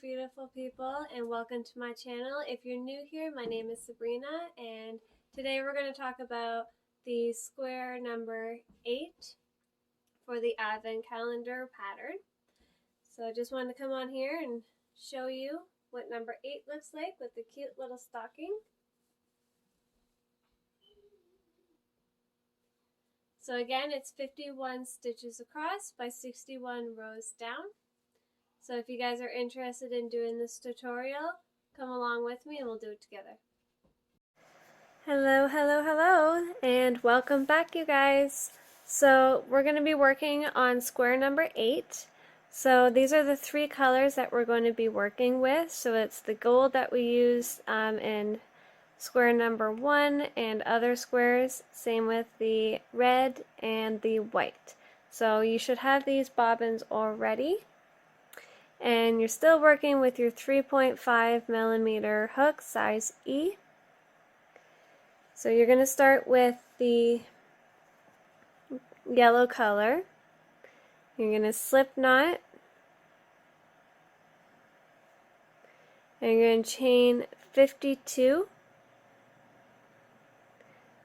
beautiful people, and welcome to my channel. If you're new here, my name is Sabrina, and today we're going to talk about the square number 8 for the Advent calendar pattern. So I just wanted to come on here and show you what number 8 looks like with the cute little stocking. So again, it's 51 stitches across by 61 rows down. So if you guys are interested in doing this tutorial, come along with me and we'll do it together. Hello, and welcome back, you guys. So we're going to be working on square number 8. So these are the 3 colors that we're going to be working with. So it's the gold that we used in square number 1 and other squares. Same with the red and the white. So you should have these bobbins already. And you're still working with your 3.5 millimeter hook, size E. So you're going to start with the yellow color. You're going to slip knot. And you're going to chain 52.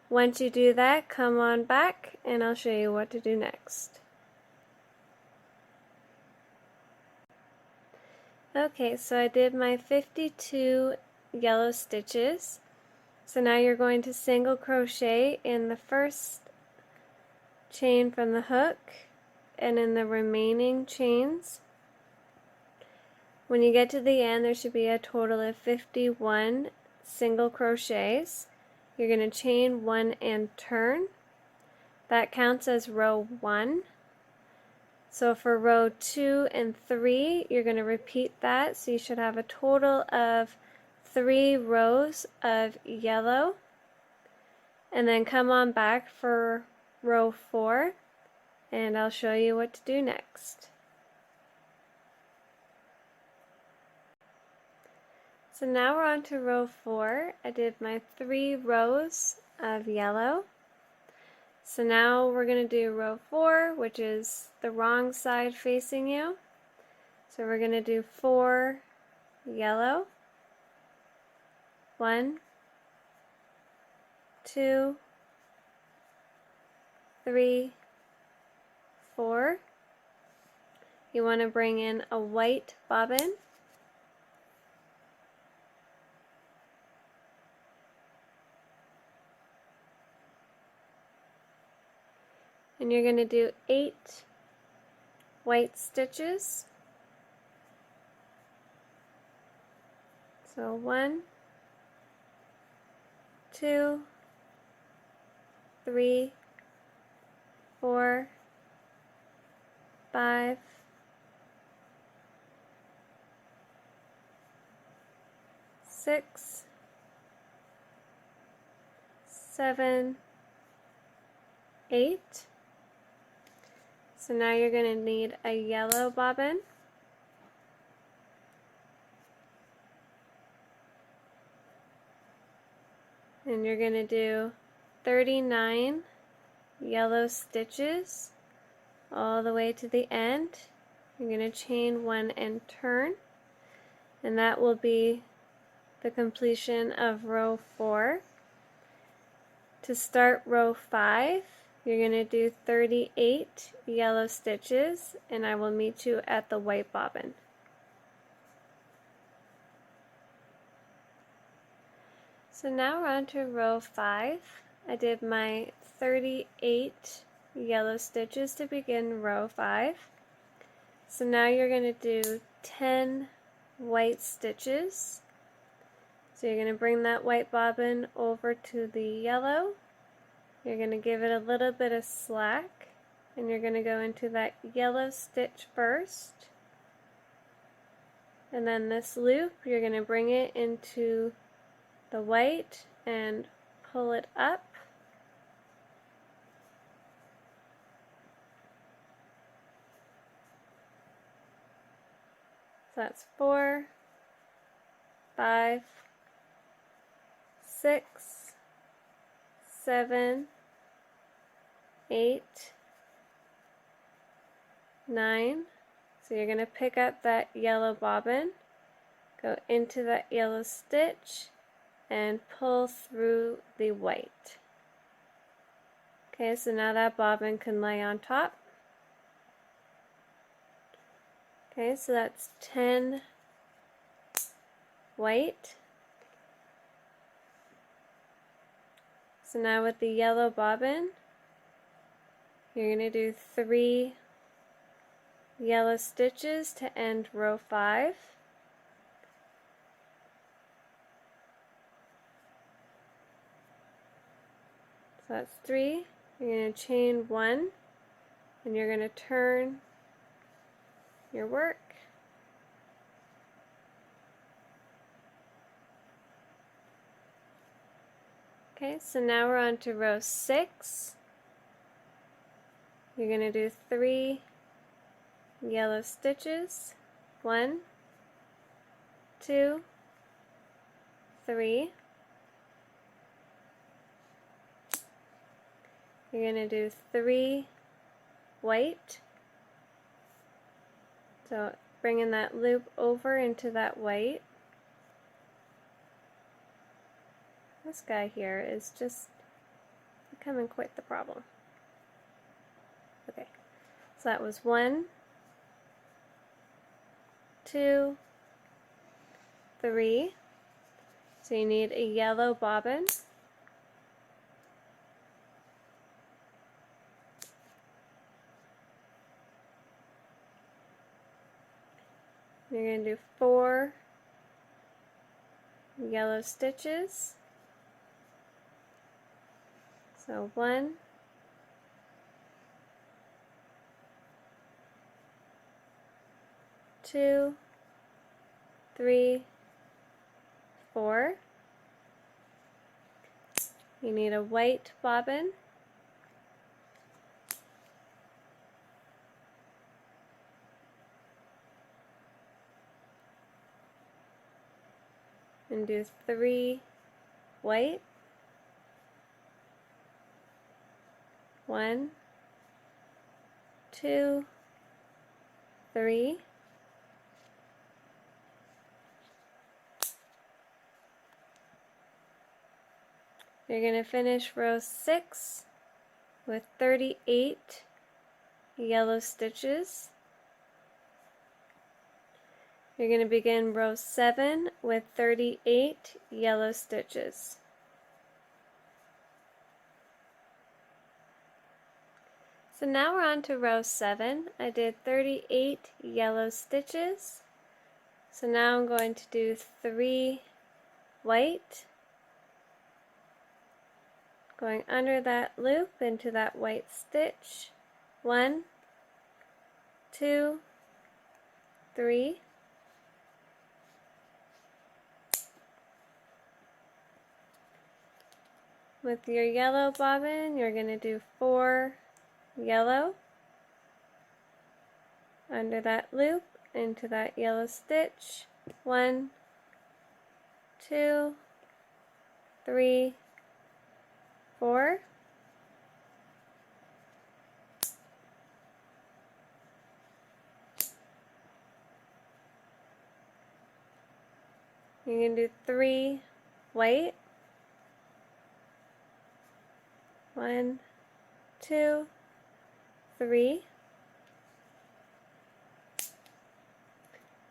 Once you do that, come on back and I'll show you what to do next. Okay, so I did my 52 yellow stitches. So now you're going to single crochet in the first chain from the hook and in the remaining chains. When you get to the end, there should be a total of 51 single crochets. You're going to chain 1 and turn. That counts as row 1. So for row 2 and 3, you're going to repeat that. So you should have a total of 3 rows of yellow. And then come on back for row 4, and I'll show you what to do next. So now we're on to row 4. I did my 3 rows of yellow. So now we're going to do row 4, which is the wrong side facing you. So we're going to do 4 yellow. 1, 2, 3, 4. You want to bring in a white bobbin. And you're going to do 8 white stitches. So 1, 2, 3, 4, 5, 6, 7, 8. So now you're going to need a yellow bobbin. And you're going to do 39 yellow stitches all the way to the end. You're going to chain 1 and turn. And that will be the completion of row 4. To start row 5, you're going to do 38 yellow stitches, and I will meet you at the white bobbin. So now we're on to row 5. I did my 38 yellow stitches to begin row 5. So now you're going to do 10 white stitches. So you're going to bring that white bobbin over to the yellow. You're going to give it a little bit of slack, and you're going to go into that yellow stitch first. And then this loop, you're going to bring it into the white and pull it up. So that's 4, 5, 6, 7, 8, 9. So you're going to pick up that yellow bobbin go into that yellow stitch and pull through the white. Okay, so now that bobbin can lay on top. Okay, so that's 10 white. So now with the yellow bobbin, you're going to do 3 yellow stitches to end row 5. So that's 3. You're going to chain 1 and you're going to turn your work. Okay, so now we're on to row 6. You're going to do 3 yellow stitches. 1, 2, 3. You're going to do 3 white. So bringing that loop over into that white. This guy here is just becoming quite the problem. Okay, so that was 1, 2, 3. So you need a yellow bobbin. You're going to do 4 yellow stitches. So 1, 2, 3, 4. You need a white bobbin. And do 3 white. 1, 2, 3. You're going to finish row 6 with 38 yellow stitches. You're going to begin row 7 with 38 yellow stitches. So now we're on to row 7. I did 38 yellow stitches. So now I'm going to do 3 white, going under that loop into that white stitch. 1, 2, 3. With your yellow bobbin, you're going to do 4 yellow under that loop into that yellow stitch. 1, 2, 3, 4. You can do 3 white. 1, 2, 3.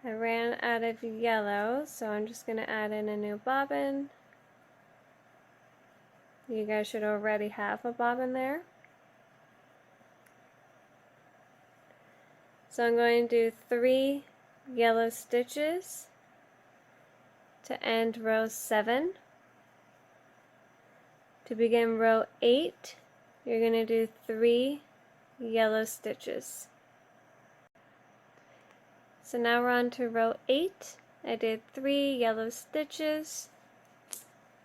I ran out of yellow, so I'm just going to add in a new bobbin. You guys should already have a bobbin there. So I'm going to do 3 yellow stitches to end row 7. To begin row 8, you're going to do 3 yellow stitches. So now we're on to row 8. I did 3 yellow stitches.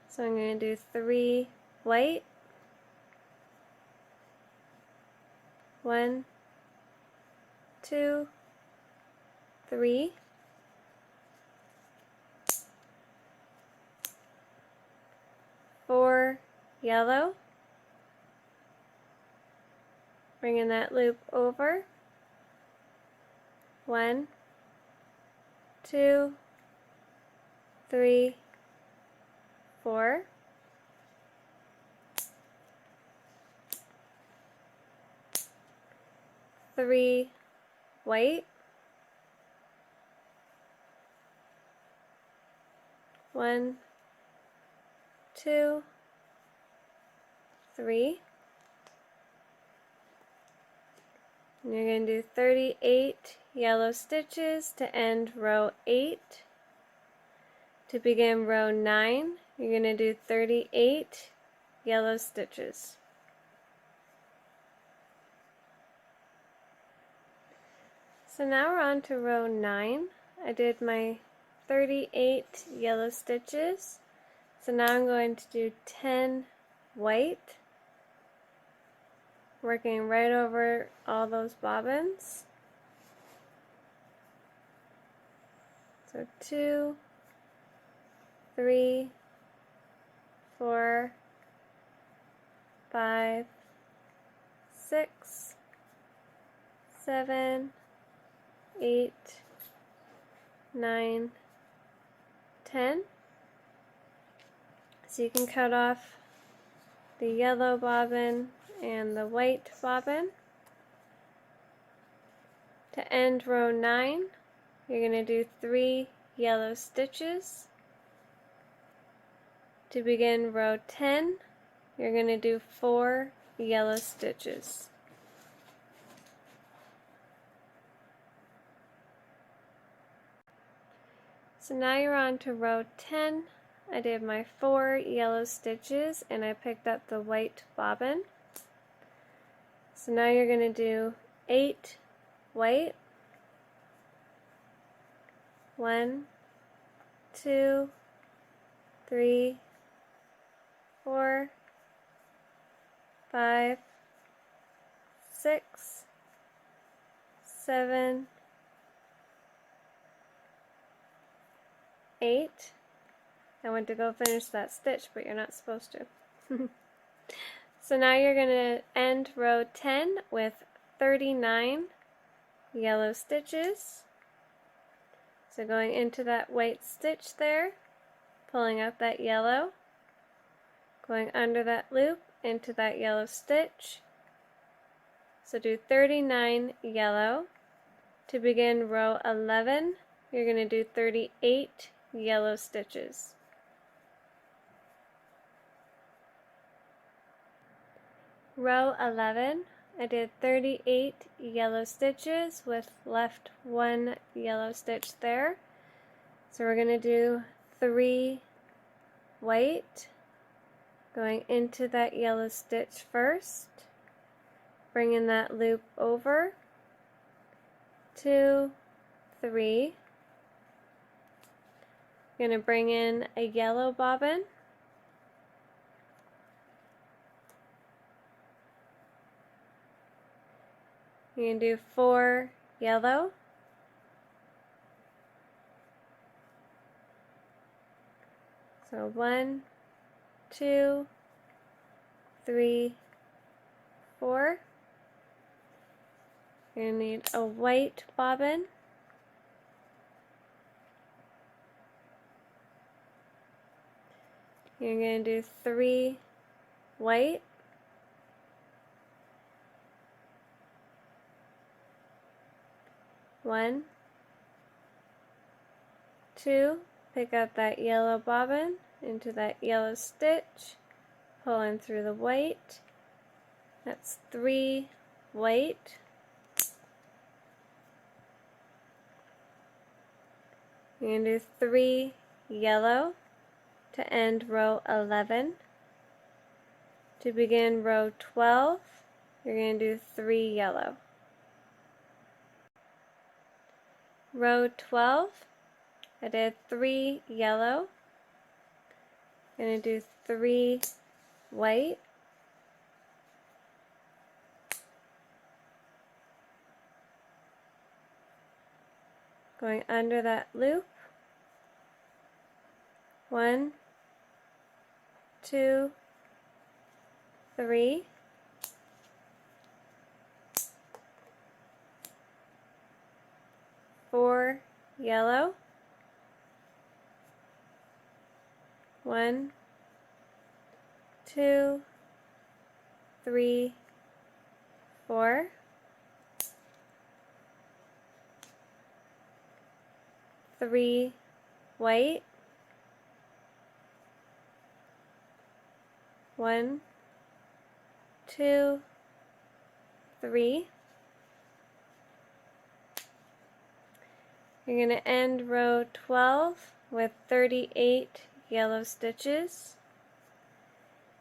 So I'm going to do 3 white. 1, 2, 3. Four yellow. Bringing that loop over. 1, 2, 3, 4, 3 white, 1, 2, 3. And you're going to do 38 yellow stitches to end row 8. To begin row 9, you're going to do 38 yellow stitches. So now we're on to row 9. I did my 38 yellow stitches. So now I'm going to do 10 white, working right over all those bobbins. So 2, 3, 4, 5, 6, 7, 8, 9, 10. So you can cut off the yellow bobbin and the white bobbin. To end row 9, you're going to do 3 yellow stitches. To begin row 10, you're going to do 4 yellow stitches. So now you're on to row 10. I did my 4 yellow stitches and I picked up the white bobbin. So now you're going to do 8 white, 1, 2, 3, 4, 5, 6, 7, 8. I went to go finish that stitch, but you're not supposed to. So now you're going to end row 10 with 39 yellow stitches. So going into that white stitch there, pulling up that yellow, going under that loop into that yellow stitch. So do 39 yellow. To begin row 11, you're going to do 38 yellow stitches. Row 11, I did 38 yellow stitches with left 1 yellow stitch there. So we're going to do 3 white, going into that yellow stitch first, bringing that loop over, 2, 3. You're going to bring in a yellow bobbin, you're going to do 4 yellow, so 1, 2, 3, 4. You're going to need a white bobbin, you're going to do 3 white, 1, 2, pick up that yellow bobbin into that yellow stitch, pull in through the white, that's 3 white, you're going to do 3 yellow to end row 11. To begin row 12, you're going to do 3 yellow. Row 12, I did 3 yellow, going to do 3 white, going under that loop, 1, 2, 3, 4 yellow, 1, 2, 3, 4. 3 white, 1, 2, 3. You're going to end row 12 with 38 yellow stitches.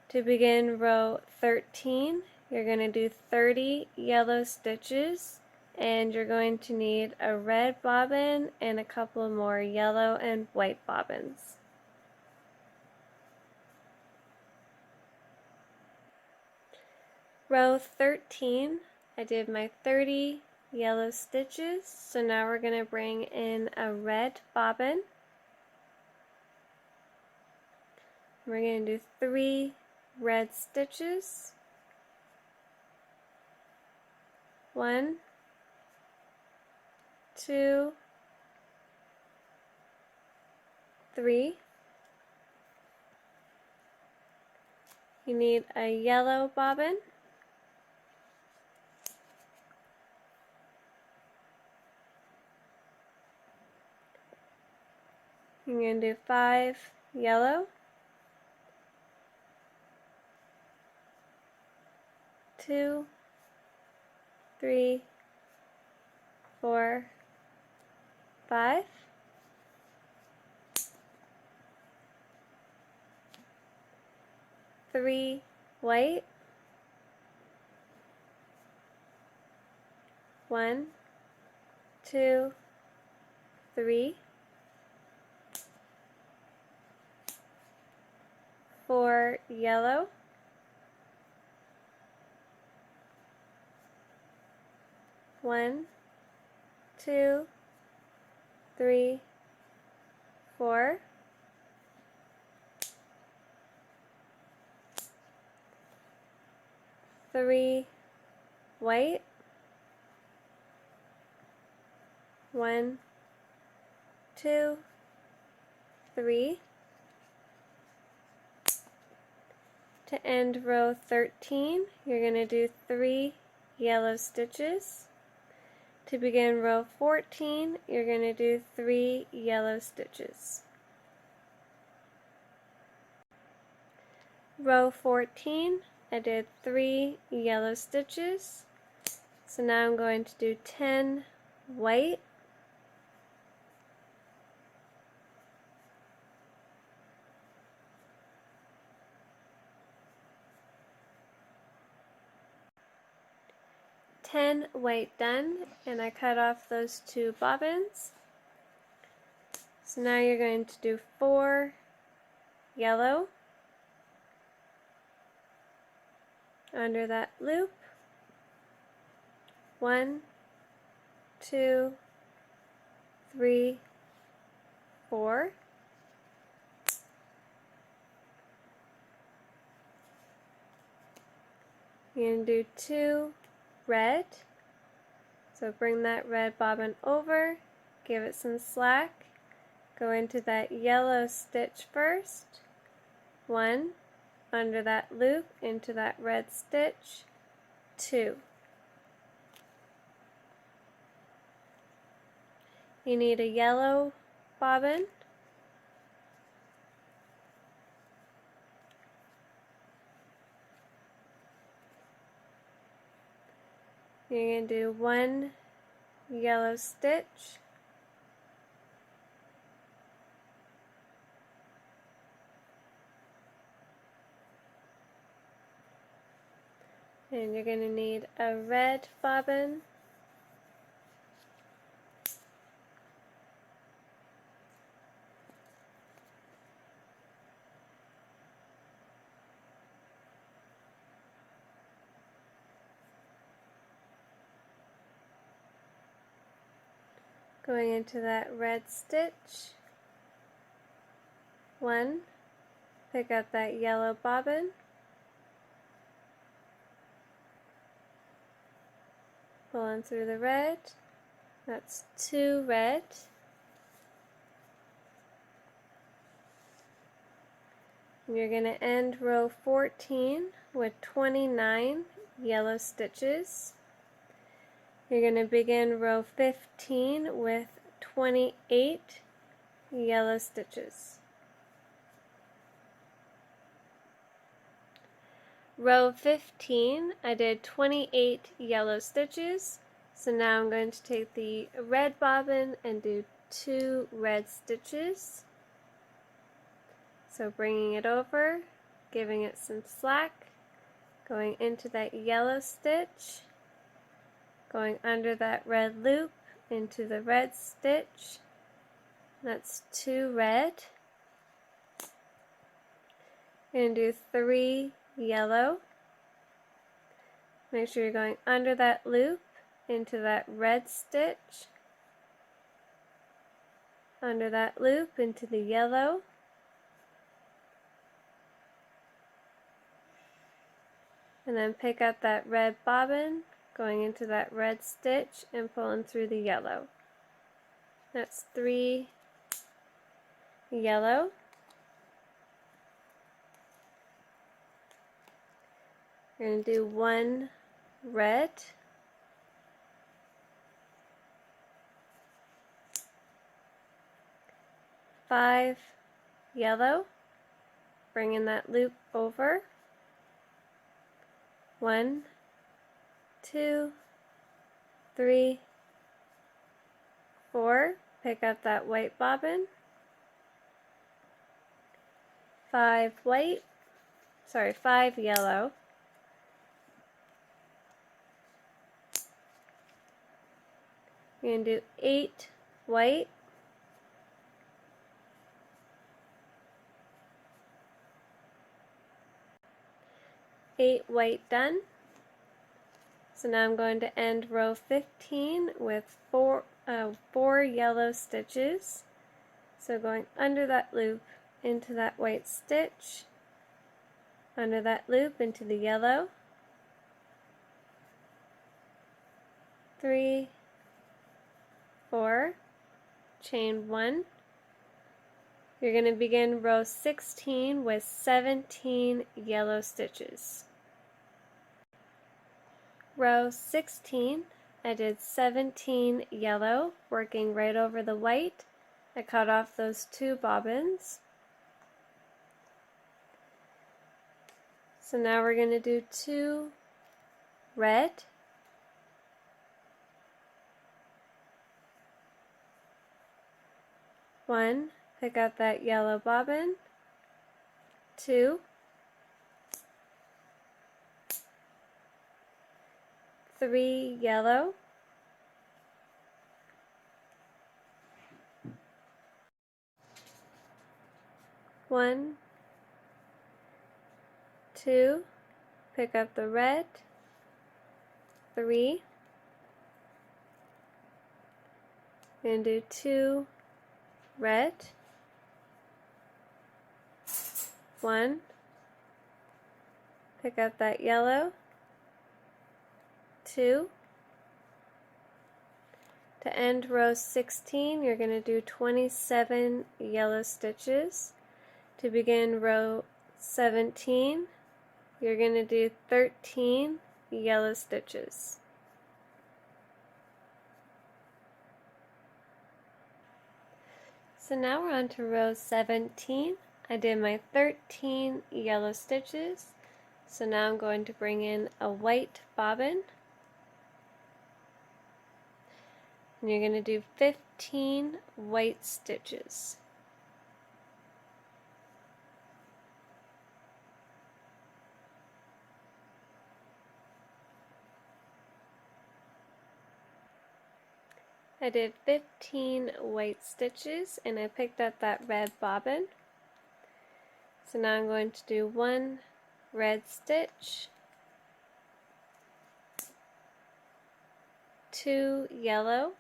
To begin row 13, you're going to do 30 yellow stitches, and you're going to need a red bobbin and a couple more yellow and white bobbins. Row 13, I did my 30 yellow stitches, so now we're going to bring in a red bobbin. We're going to do 3 red stitches. 1, 2, 3. You need a yellow bobbin. You're going to do 5 yellow, 2, 3, 4, 5. 3 white, 1, 2, 3. 4 yellow, 1, 2, 3, 4. 3 white, 1, 2, 3. To end row 13, you're going to do 3 yellow stitches. To begin row 14, you're going to do 3 yellow stitches. Row 14, I did 3 yellow stitches. So now I'm going to do 10 white, 10 white done, and I cut off those 2 bobbins. So now you're going to do 4 yellow under that loop. 1, 2, 3, 4. You're going to do 2 red, so bring that red bobbin over, give it some slack, go into that yellow stitch first, 1, under that loop, into that red stitch, 2. You need a yellow bobbin, you're going to do 1 yellow stitch, and you're going to need a red bobbin, going into that red stitch, 1, pick up that yellow bobbin, pull on through the red, that's 2 red, And you're going to end row 14 with 29 yellow stitches. You're going to begin row 15 with 28 yellow stitches. Row 15, I did 28 yellow stitches, so now I'm going to take the red bobbin and do 2 red stitches. So bringing it over, giving it some slack, going into that yellow stitch, going under that red loop into the red stitch. That's 2 red. You're going to do 3 yellow. Make sure you're going under that loop into that red stitch, under that loop into the yellow, and then pick up that red bobbin, going into that red stitch and pulling through the yellow. That's 3 yellow. You're going to do 1 red, 5 yellow, bringing that loop over, 1, 2, 3, 4, pick up that white bobbin, 5 yellow, you're going to do 8 white, 8 white done. So now I'm going to end row 15 with 4 yellow stitches. So going under that loop into that white stitch, under that loop into the yellow, 3, 4, chain 1. You're going to begin row 16 with 17 yellow stitches. Row 16, I did 17 yellow, working right over the white. I cut off those 2 bobbins. So now we're going to do 2 red, 1, pick up that yellow bobbin, 2, 3 yellow, 1, 2, pick up the red, 3, and do 2 red, 1, pick up that yellow, 2. To end row 16, you're going to do 27 yellow stitches. To begin row 17, you're going to do 13 yellow stitches. So now we're on to row 17. I did my 13 yellow stitches. So now I'm going to bring in a white bobbin. And you're going to do 15 white stitches. I did 15 white stitches and I picked up that red bobbin. So now I'm going to do 1 red stitch, 2 yellow,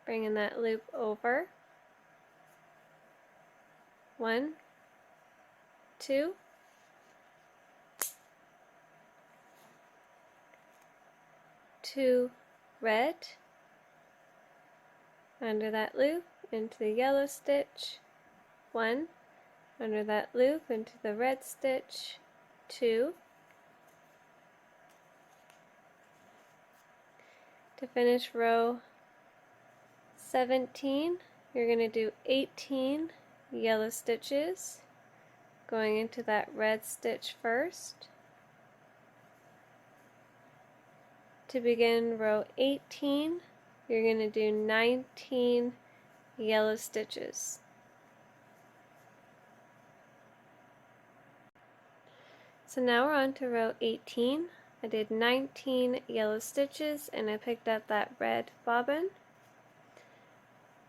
bringing that loop over, 1, 2, 2 red, under that loop into the yellow stitch, 1, under that loop into the red stitch, 2. To finish row 17, you're going to do 18 yellow stitches, going into that red stitch first. To begin row 18, you're going to do 19 yellow stitches. So now we're on to row 18. I did 19 yellow stitches and I picked up that red bobbin.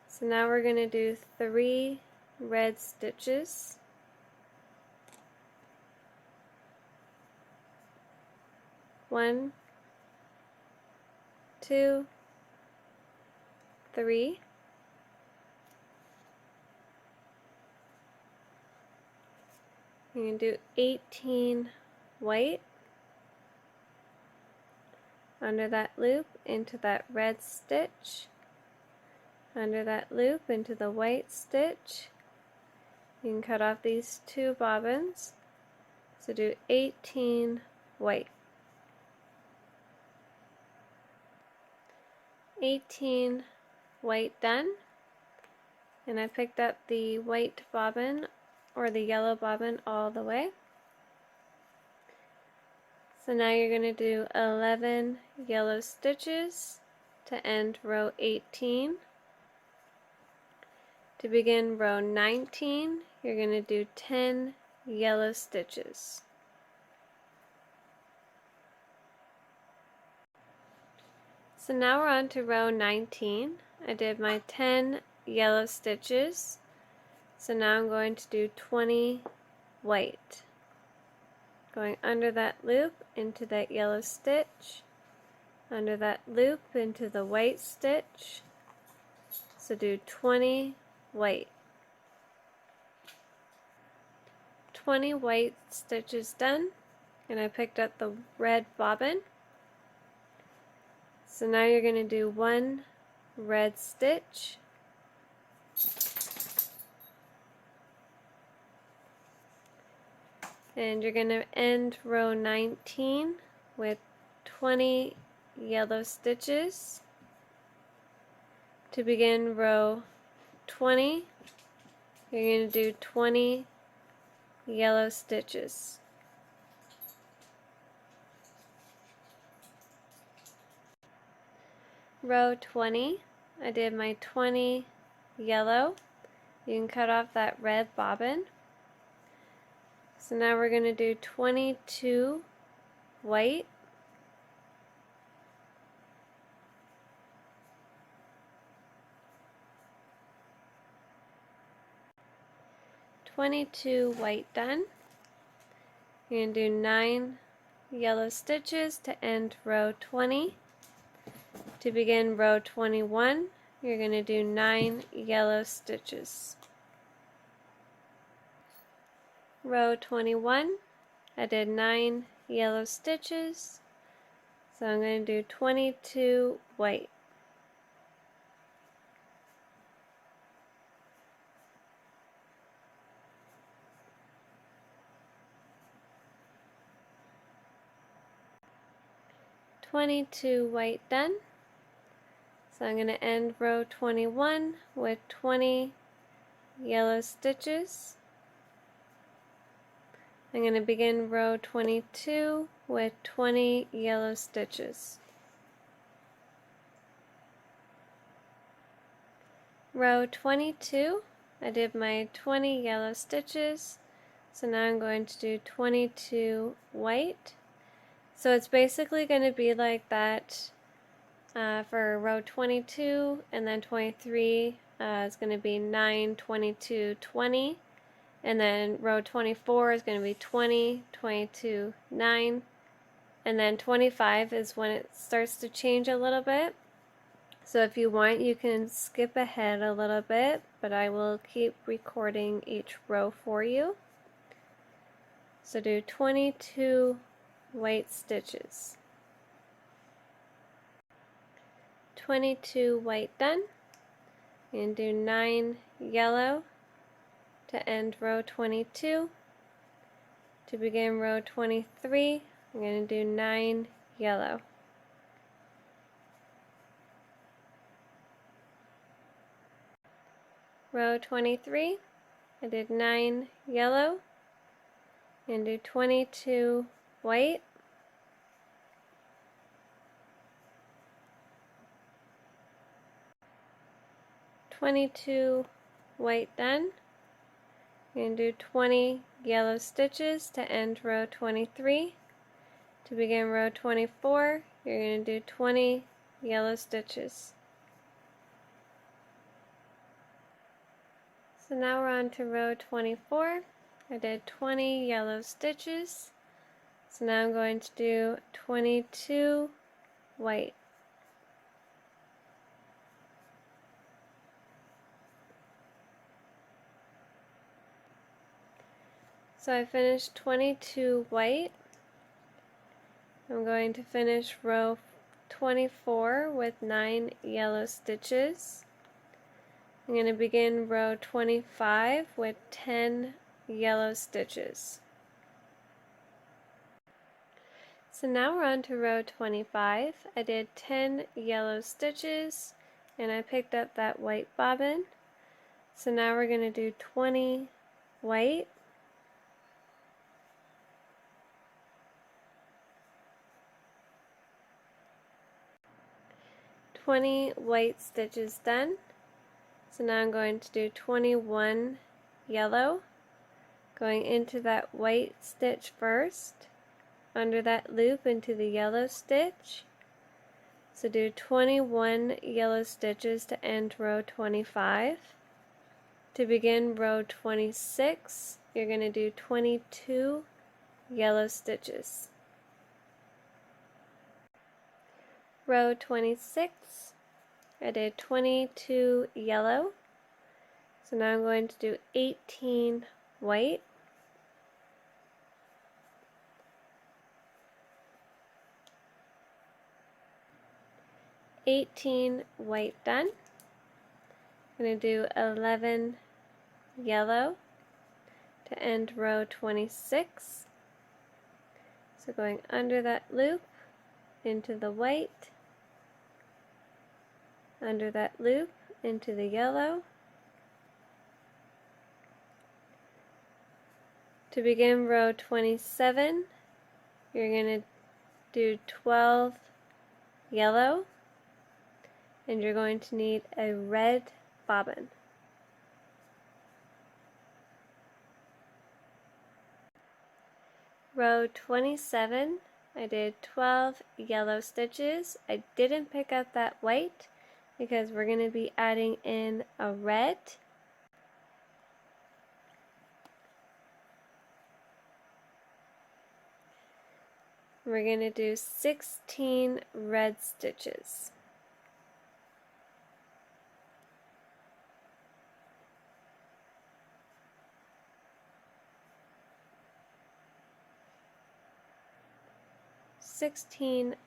So now we're going to do 3 red stitches. One, 2, 3. You're going to do 18 white under that loop into that red stitch, under that loop into the white stitch. You can cut off these 2 bobbins, so do 18 white. 18 white done, and I picked up the white bobbin or the yellow bobbin all the way. So now you're going to do 11 yellow stitches to end row 18. To begin row 19, you're going to do 10 yellow stitches. So now we're on to row 19. I did my 10 yellow stitches. So now I'm going to do 20 white. Going under that loop into that yellow stitch, under that loop into the white stitch. So do 20 white. 20 white stitches done, and I picked up the red bobbin. So now you're going to do 1 red stitch, and you're going to end row 19 with 20 yellow stitches. To begin row 20, you're going to do 20 yellow stitches. Row 20, I did my 20 yellow. You can cut off that red bobbin. So now we're going to do 22 white, 22 white done. You're going to do 9 yellow stitches to end row 20. To begin row 21, you're going to do 9 yellow stitches. Row 21, I did 9 yellow stitches, so I'm going to do 22 white. White done. So I'm going to end row 21 with 20 yellow stitches. I'm going to begin row 22 with 20 yellow stitches. Row 22, I did my 20 yellow stitches, so now I'm going to do 22 white. So it's basically going to be like that for row 22, and then 23 is going to be 9, 22, 20, and then row 24 is going to be 20, 22, 9, and then 25 is when it starts to change a little bit. So if you want, you can skip ahead a little bit, but I will keep recording each row for you. So do 22 white stitches. 22 white done, and do 9 yellow to end row 22. To begin row 23, I'm going to do 9 yellow. Row 23, I did 9 yellow, and do 22 white, white done. You're going to do 20 yellow stitches to end row 23. To begin row 24, you're going to do 20 yellow stitches. So now we're on to row 24. I did 20 yellow stitches. So now I'm going to do 22 white. So I finished 22 white. I'm going to finish row 24 with 9 yellow stitches. I'm going to begin row 25 with 10 yellow stitches. So now we're on to row 25. I did 10 yellow stitches and I picked up that white bobbin. So now we're going to do 20 white, 20 white stitches done. So now I'm going to do 21 yellow, going into that white stitch first, under that loop into the yellow stitch. So do 21 yellow stitches to end row 25. To begin row 26, you're going to do 22 yellow stitches. Row 26, I did 22 yellow, so now I'm going to do 18 white, 18 white done. I'm going to do 11 yellow to end row 26. So going under that loop, into the white, under that loop, into the yellow. To begin row 27, you're going to do 12 yellow, and you're going to need a red bobbin. Row 27, I did 12 yellow stitches. I didn't pick up that white because we're going to be adding in a red. We're going to do 16 red stitches.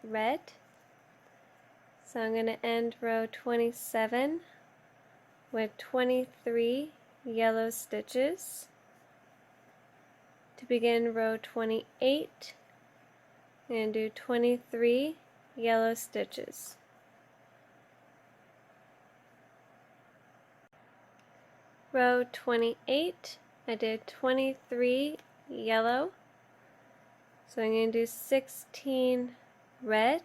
Red. So I'm going to end row 27 with 23 yellow stitches. To begin row 28, I'm going to do 23 yellow stitches. Row 28, I did 23 yellow, so I'm going to do 16 red,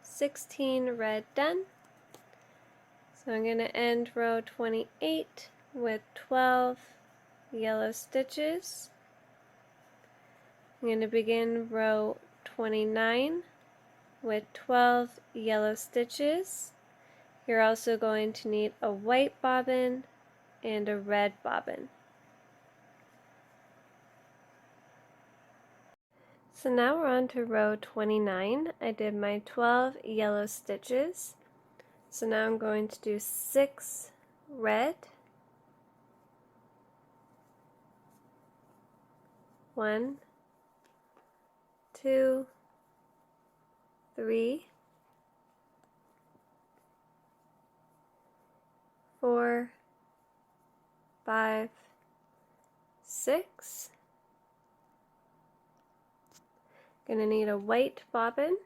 16 red done. So I'm going to end row 28 with 12 yellow stitches. I'm going to begin row 29 with 12 yellow stitches. You're also going to need a white bobbin and a red bobbin. So now we're on to row 29. I did my 12 yellow stitches. So now I'm going to do 6 red, 1, 2, 3, 4, 5, 6. Gonna need a white bobbin.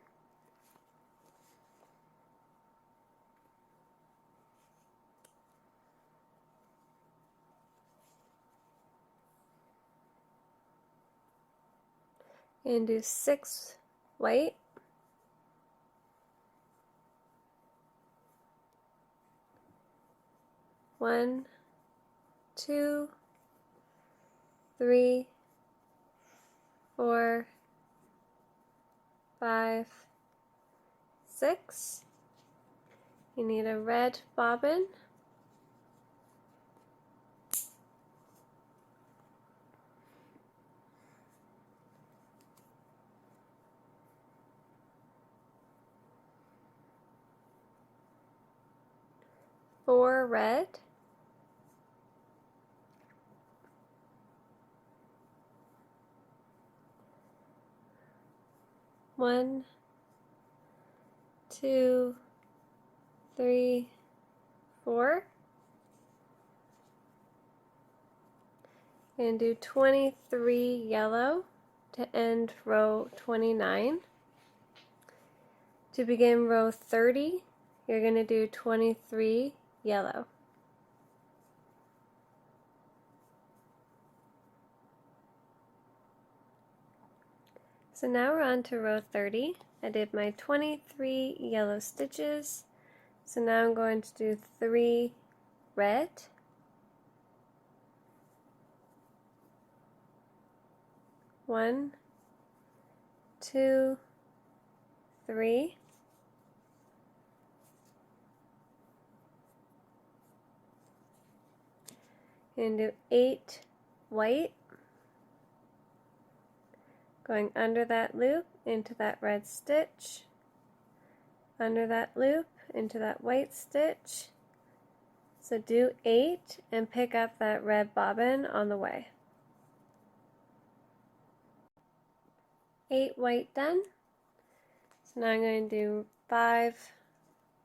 And do 6 white. 1, 2, 3, 4, 5, 6. You need a red bobbin. Four red. One, 2, 3, 4. And do 23 yellow to end row 29. To begin row 30, you're going to do 23 yellow. So now we're on to row 30. I did my 23 yellow stitches. So now I'm going to do 3 red. 1, 2, 3. And do 8 white, going under that loop into that red stitch, under that loop into that white stitch. So do 8 and pick up that red bobbin on the way. 8 white done. So now I'm going to do 5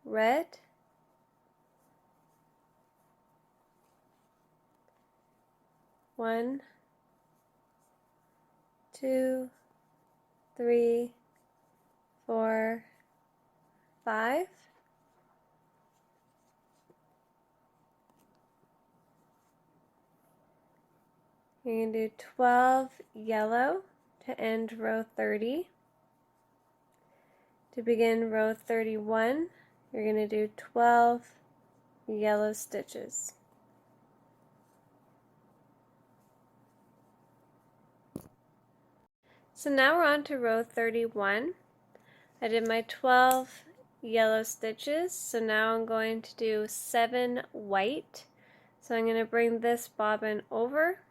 red. 1, 2, 3, 4, 5. You're going to do 12 yellow to end row 30. To begin row 31, you're going to do 12 yellow stitches. So now we're on to row 31. I did my 12 yellow stitches, so now I'm going to do 7 white. So I'm going to bring this bobbin over.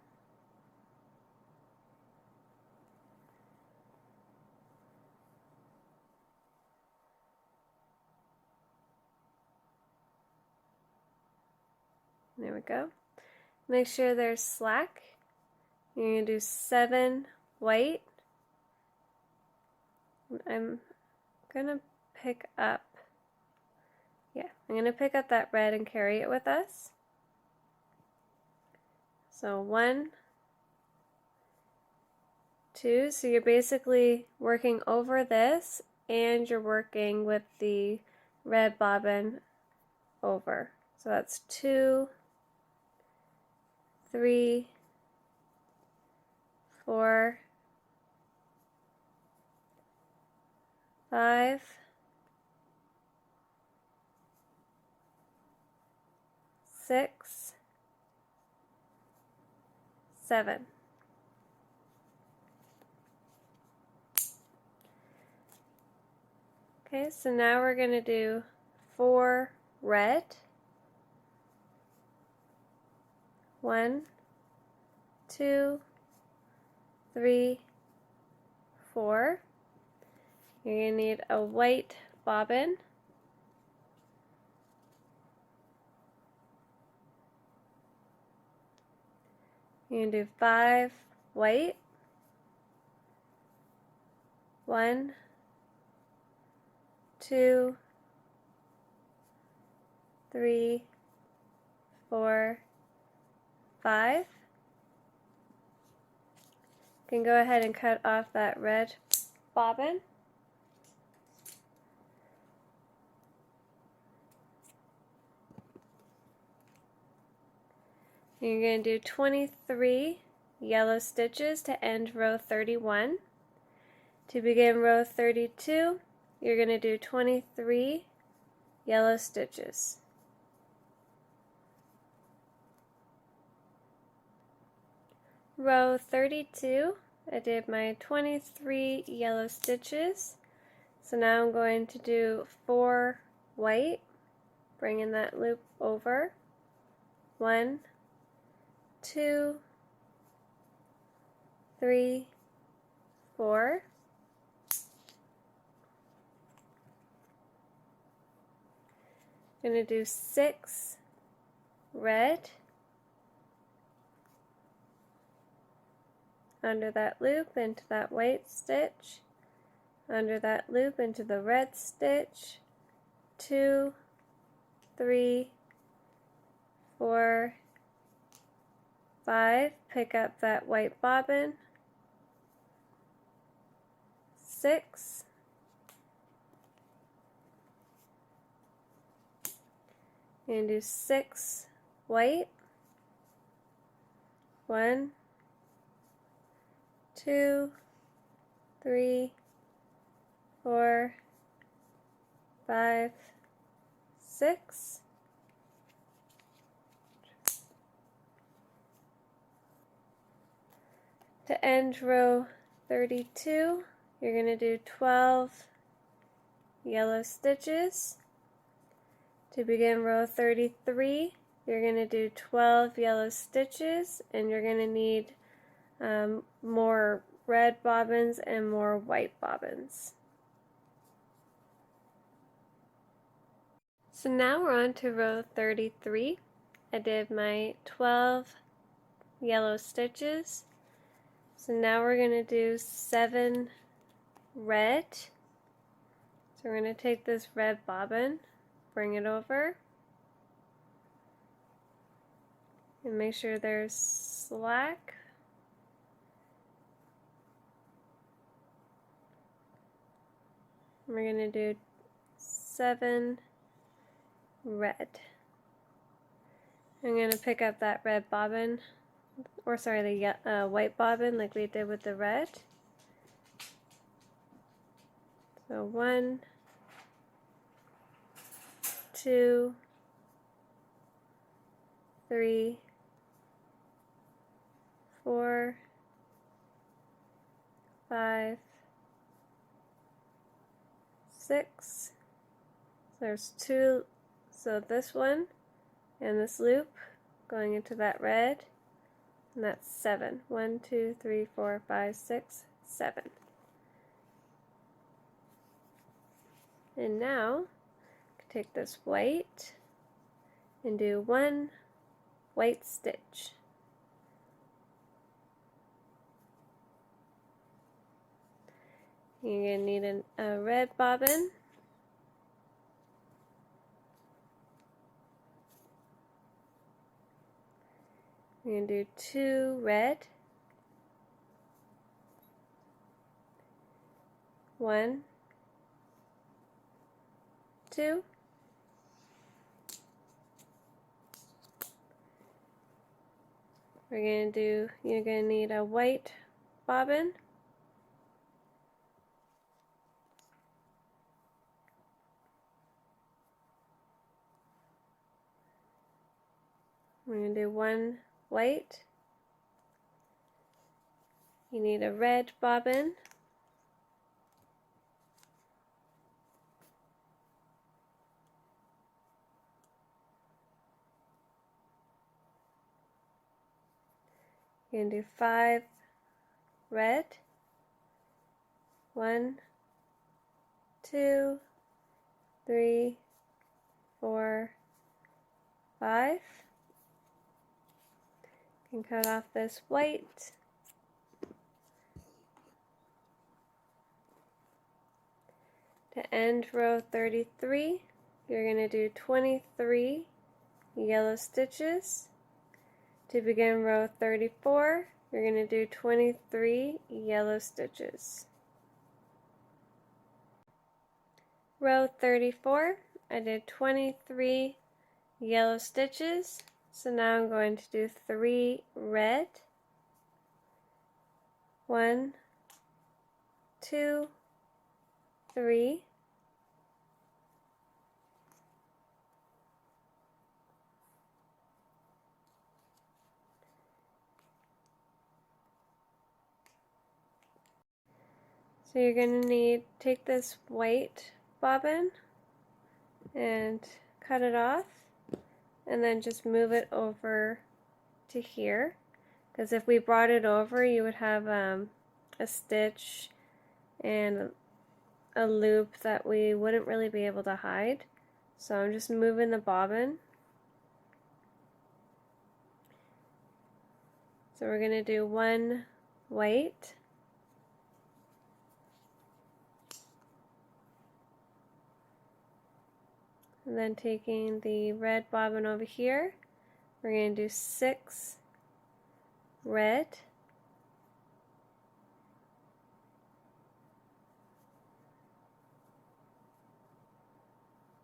There we go. Make sure there's slack. You're going to do 7 white. I'm going to pick up, I'm going to pick up that red and carry it with us. So 1, 2, so you're basically working over this and you're working with the red bobbin over. So that's 2, 3, 4, 5, 6, 7. Okay, so now we're going to do 4 red. 1, 2, 3, 4. You're going to need a white bobbin. You're going to do 5 white. 1, 2, 3, 4, 5. You can go ahead and cut off that red bobbin. You're going to do 23 yellow stitches to end row 31. To begin row 32, you're going to do 23 yellow stitches. Row 32, I did my 23 yellow stitches. So now I'm going to do 4 white, bringing that loop over. 1, 2, 3, 4. I'm going to do 6 red under that loop into that white stitch, under that loop into the red stitch, 2, 3, 4, 5, pick up that white bobbin, 6, and do 6 white, 1, 2, 3, 4, 5, 6. To end row 32, you're going to do 12 yellow stitches. To begin row 33, you're going to do 12 yellow stitches, and you're going to need more red bobbins and more white bobbins. So now we're on to row 33. I did my 12 yellow stitches. So now we're going to do 7 red. So we're going to take this red bobbin, bring it over, and make sure there's slack. We're going to do 7 red. I'm going to pick up that red bobbin, or sorry, the white bobbin like we did with the red. So 1, 2, 3, 4, 5, 6. There's 2, so this one and this loop going into that red, and that's 7. 1, 2, 3, 4, 5, 6, 7. And now take this white and do 1 white stitch. You're going to need a red bobbin. You're going to do 2 red, 1, 2, you're going to need a white bobbin, we're going to do 1 white, you need a red bobbin, you're going to do 5 red, 1, 2, 3, 4, 5. You can cut off this white. To end row 33, you're going to do 23 yellow stitches. To begin row 34, you're going to do 23 yellow stitches. Row 34, I did 23 yellow stitches, so now I'm going to do 3 red. 1, 2, 3. So you're going to take this white bobbin and cut it off, and then just move it over to here, because if we brought it over you would have a stitch and a loop that we wouldn't really be able to hide. So I'm just moving the bobbin. So we're going to do 1 white, and then taking the red bobbin over here, we're going to do 6 red,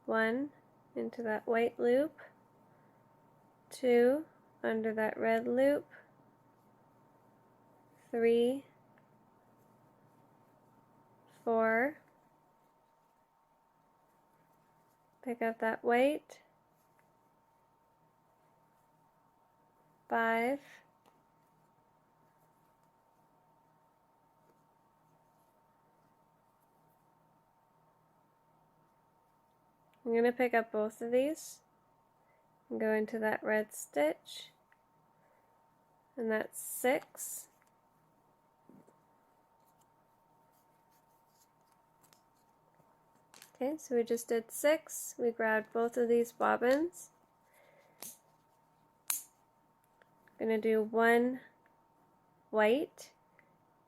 1 into that white loop, 2 under that red loop, 3, 4, pick up that white, 5, 'I'm going to pick up both of these and go into that red stitch, and that's 6. Okay, so we just did 6. We grabbed both of these bobbins. I'm going to do 1 white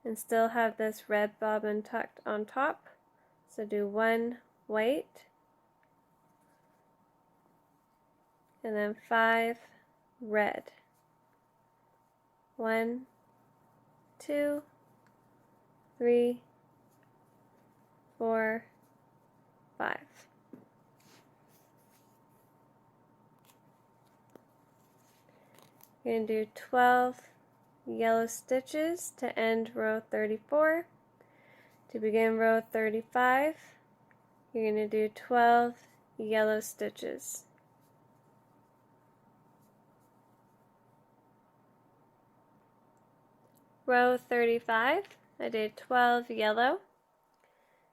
and still have this red bobbin tucked on top. So do 1 white, and then 5 red. 1, 2, 3, 4, 5. You're going to do 12 yellow stitches to end row 34. To begin row 35, you're going to do 12 yellow stitches. Row 35, I did 12 yellow.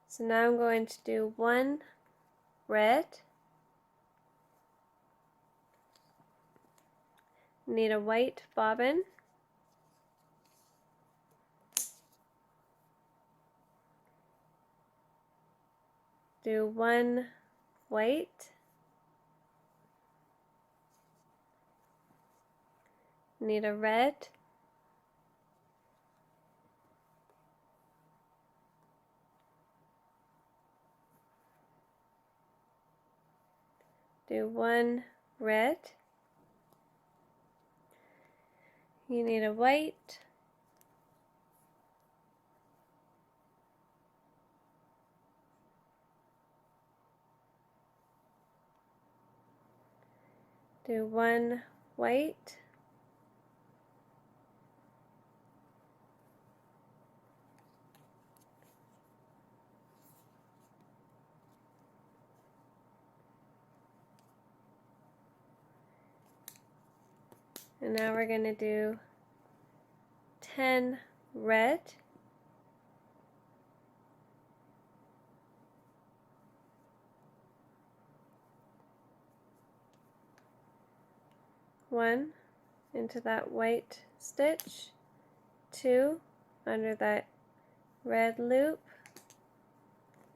So now I'm going to do 1 red. Need a white bobbin. Do 1 white. Need a red. Do 1 red. You need a white. Do 1 white. And now we're going to do 10 red. One into that white stitch, 2 under that red loop,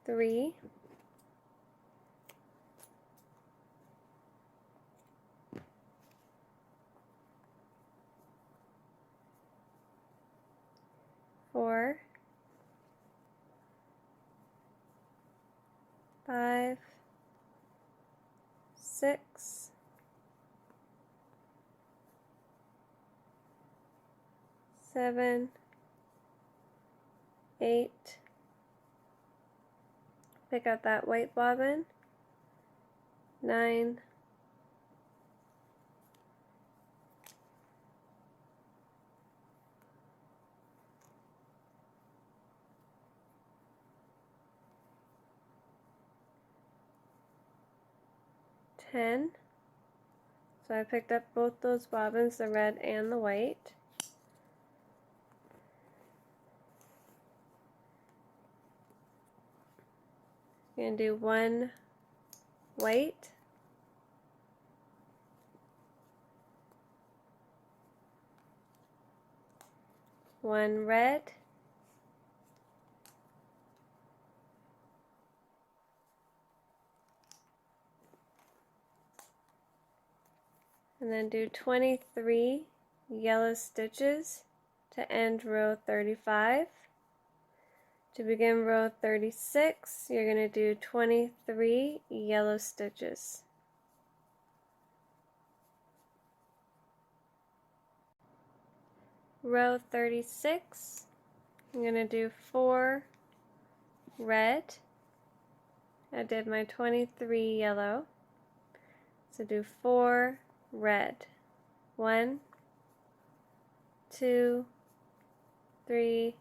3, 4, 5, 6, 7, 8, pick up that white bobbin, 9, 10. So I picked up both those bobbins, the red and the white. I'm going to do 1 white, 1 red, and then do 23 yellow stitches to end row 35. To begin row 36, you're going to do 23 yellow stitches. Row 36, I'm going to do 4 red. I did my 23 yellow. So do 4 red. 1, 2, 3,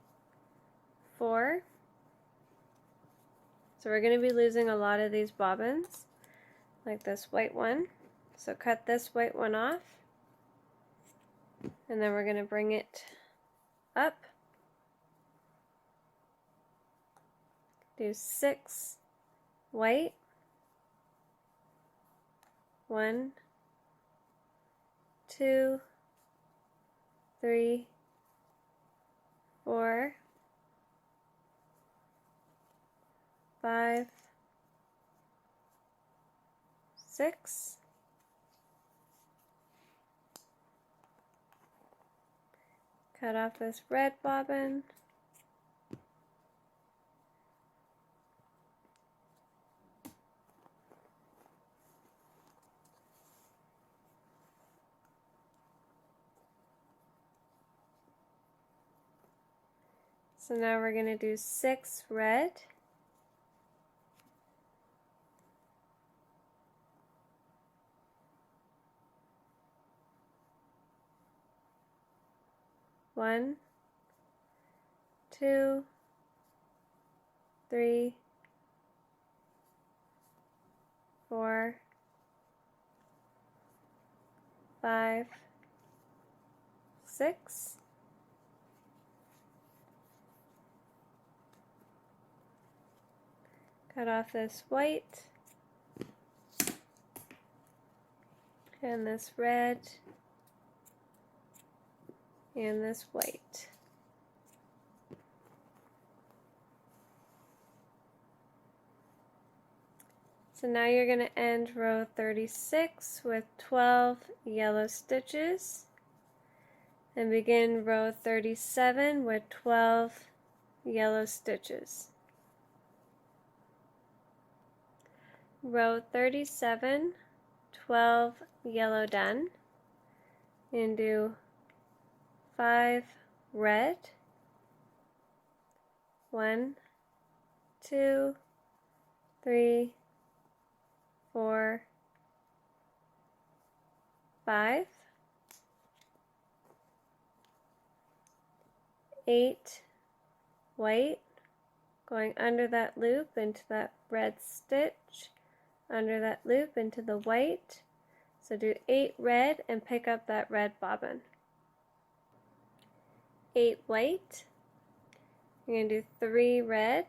4. So we're going to be losing a lot of these bobbins, like this white one. So cut this white one off, and then we're going to bring it up. Do 6 white, 1, 2, 3, 4, 5, 6. Cut off this red bobbin. So now we're going to do 6 red. One, 2, 3, 4, 5, 6. Cut off this white and this red and this white. So now you're going to end row 36 with 12 yellow stitches and begin row 37 with 12 yellow stitches. Row 37, 12 yellow done, and do 5 red, 1, 2, 3, 4, 5, 8 white, going under that loop into that red stitch, under that loop into the white. So do 8 red and pick up that red bobbin. 8 white, you're going to do 3 red,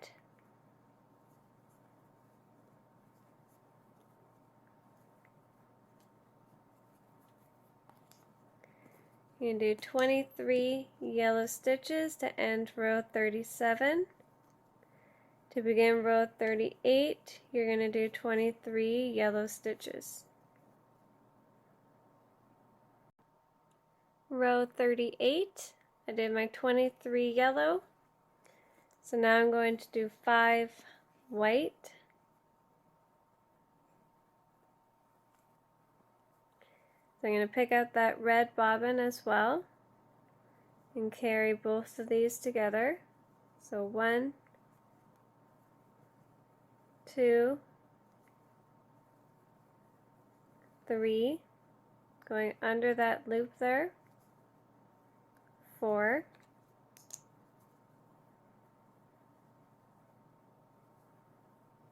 you're going to do 23 yellow stitches to end row 37. To begin row 38, you're going to do 23 yellow stitches. Row 38, I did my 23 yellow, so now I'm going to do 5 white, So I'm going to pick out that red bobbin as well and carry both of these together. So 1, 2, 3, going under that loop there, 4,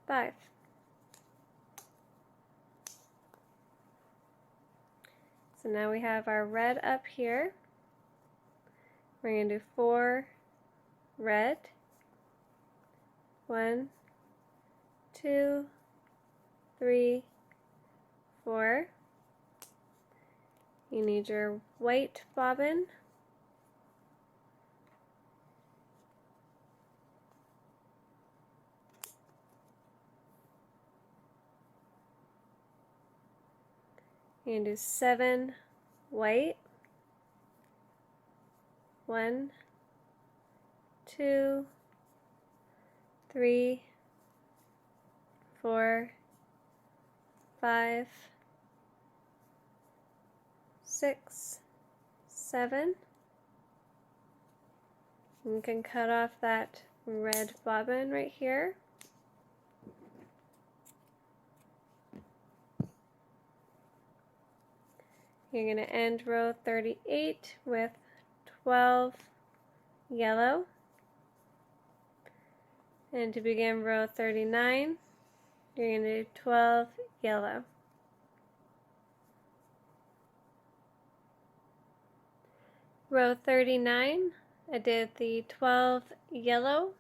5. So now we have our red up here. We're going to do 4 red, 1, 2, 3, 4. You need your white bobbin. You're going to do 7 white, 1, 2, 3, 4, 5, 6, 7. You can cut off that red bobbin right here. You're going to end row 38 with 12 yellow. And to begin row 39, you're going to do 12 yellow. Row 39, I did the 12 yellow,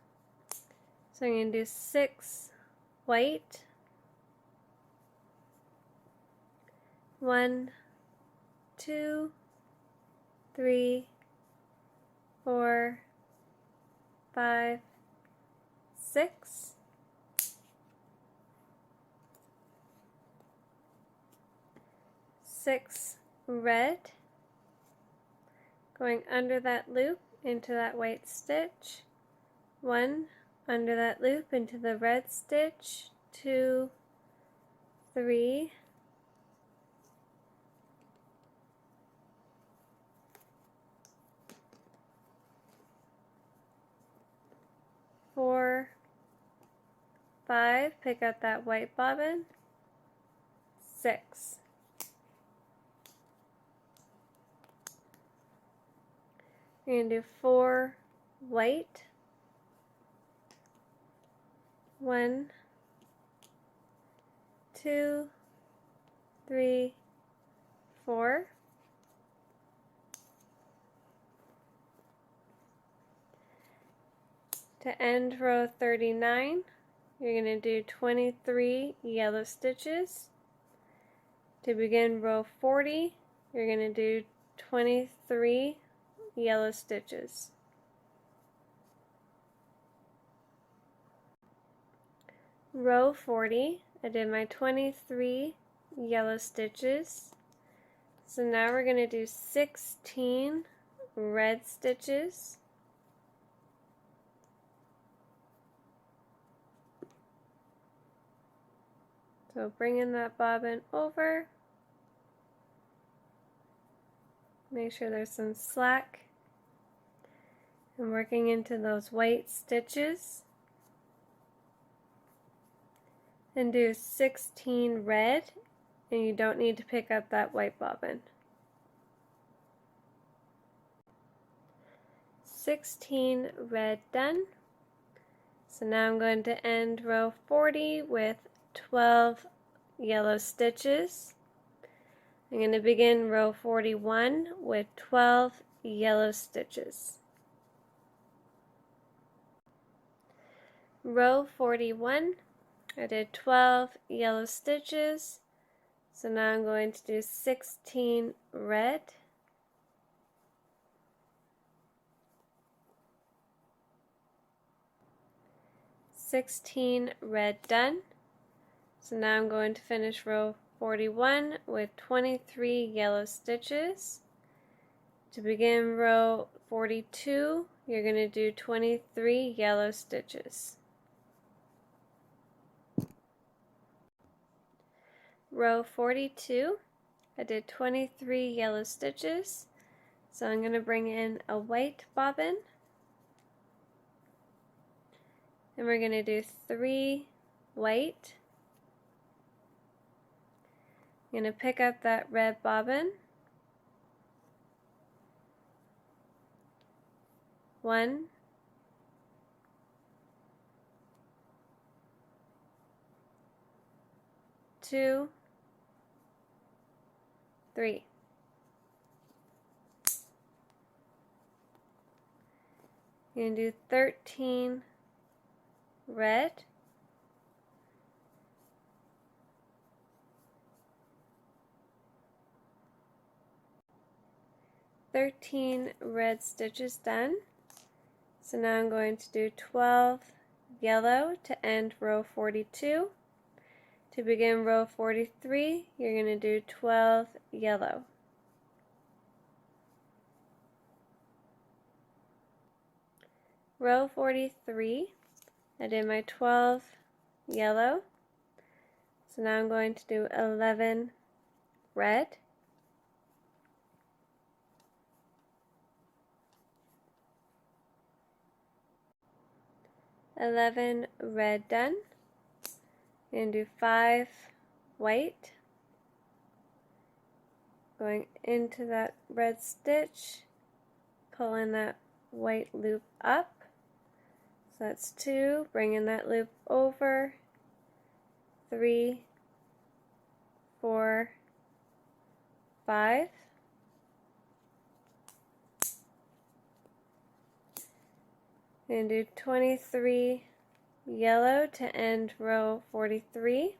so I'm going to do 6 white, 1, 2, 3, 4, 5, 6. Six red, going under that loop into that white stitch, 1 under that loop into the red stitch, 2, 3, 4, 5, pick up that white bobbin, 6. You're going to do 4 white, 1, 2, 3, 4. To end row 39, you're going to do 23 yellow stitches. To begin row 40, you're going to do 23 yellow stitches. Row 40, I did my 23 yellow stitches. So now we're going to do 16 red stitches. So bringing that bobbin over, make sure there's some slack, and working into those white stitches, and do 16 red, and you don't need to pick up that white bobbin. 16 red done. So now I'm going to end row 40 with 12 yellow stitches. I'm going to begin row 41 with 12 yellow stitches. Row 41, I did 12 yellow stitches, so now I'm going to do 16 red, 16 red done. So now I'm going to finish row 41 with 23 yellow stitches. To begin row 42, you're going to do 23 yellow stitches. Row 42, I did 23 yellow stitches, so I'm going to bring in a white bobbin, and we're going to do 3 white. I'm going to pick up that red bobbin, 1, 2, 3. You're going to do 13 red, 13 red stitches done. So now I'm going to do 12 yellow to end row 42. To begin row 43, you're going to do 12 yellow. Row 43, I did my 12 yellow. So now I'm going to do 11 red. 11 red done. And do 5 white, going into that red stitch, pulling that white loop up. So that's 2, bringing that loop over, 3, 4, 5. And do 23 yellow to end row 43.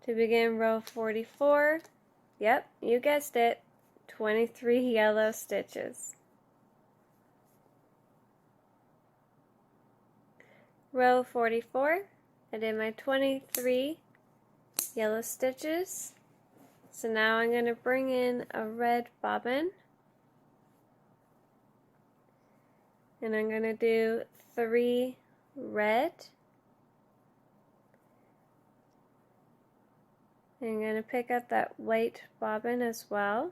To begin row 44, yep, you guessed it, 23 yellow stitches. Row 44, I did my 23 yellow stitches. So now I'm going to bring in a red bobbin, and I'm going to do 3 red. I'm going to pick up that white bobbin as well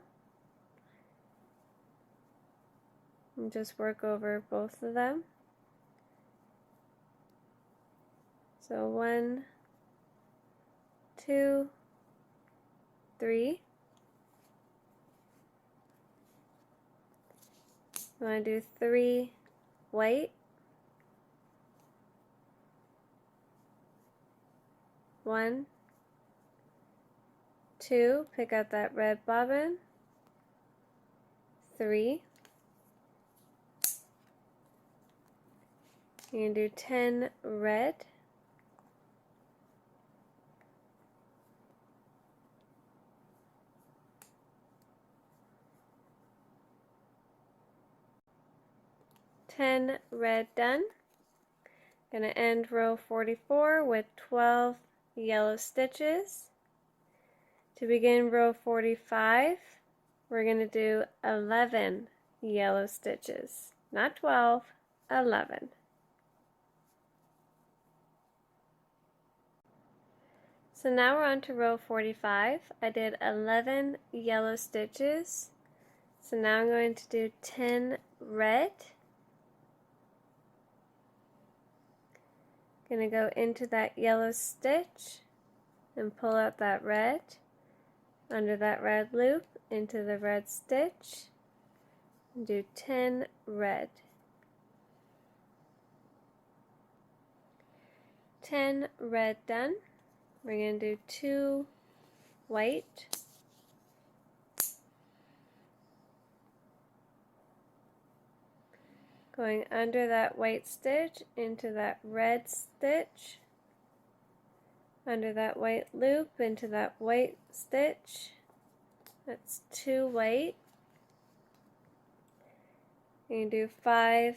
and just work over both of them. So 1, 2, 3. I'm going to do 3 white, 1, 2, pick up that red bobbin, 3. You can do 10 red, 10 red done. Gonna end row 44 with 12 yellow stitches. To begin row 45, we're gonna do 11 yellow stitches, not 12, 11. So now we're on to row 45. I did 11 yellow stitches. So now I'm going to do 10 red. Gonna go into that yellow stitch and pull out that red, under that red loop, into the red stitch, and do 10 red. 10 red done. We're going to do 2 white, going under that white stitch into that red stitch, under that white loop into that white stitch. That's 2 white. You can do 5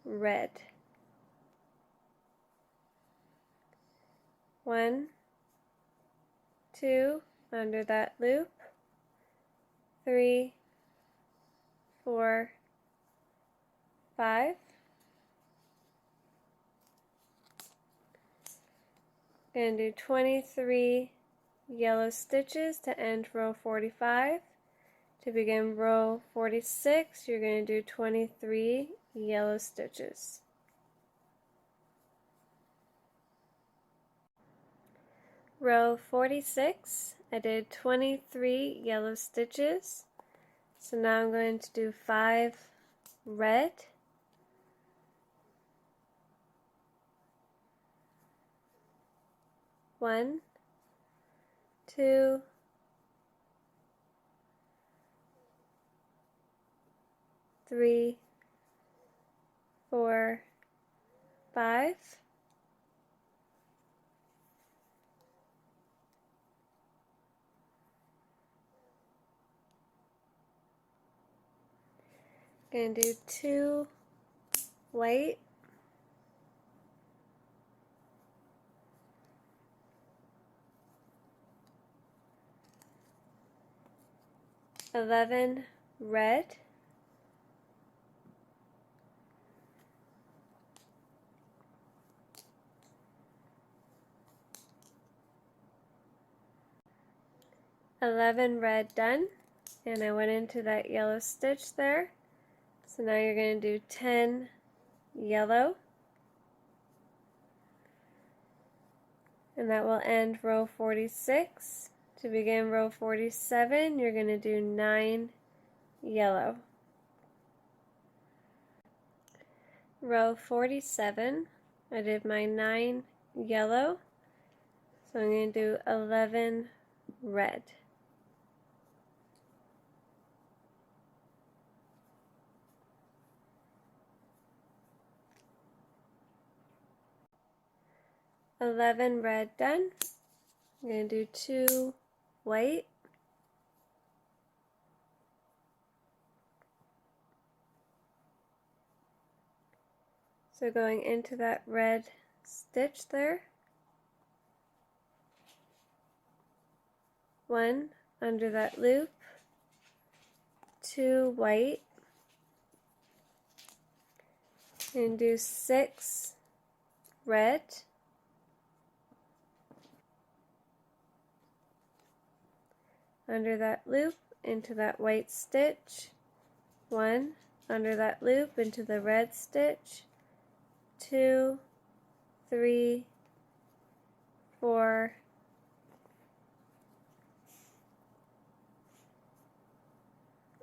red. 1, 2, under that loop, 3, 4, 5. Gonna do 23 yellow stitches to end row 45. To begin row 46, you're going to do 23 yellow stitches. Row 46, I did 23 yellow stitches. So now I'm going to do 5 red, 1, 2, 3, 4, 5. Going to do 2 white, 11 red, 11 red done, and I went into that yellow stitch there. So now you're going to do 10 yellow, and that will end row 46. To begin row 47, you're going to do 9 yellow. Row 47, I did my 9 yellow, so I'm going to do 11 red. $11 red done. I'm going to do 2 white, 'So going into that red stitch there, 1 under that loop, 2 white, and do 6 red, under that loop into that white stitch, 1 under that loop into the red stitch, 2, 3, 4,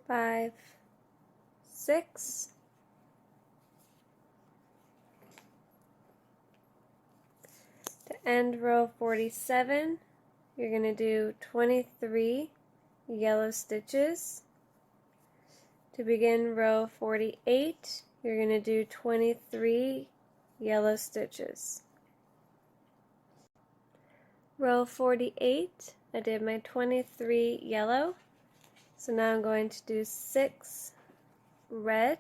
5, 6. To end row 47, you're going to do 23 yellow stitches. To begin row 48, you're going to do 23 yellow stitches. Row 48, I did my 23 yellow, so now I'm going to do 6 red,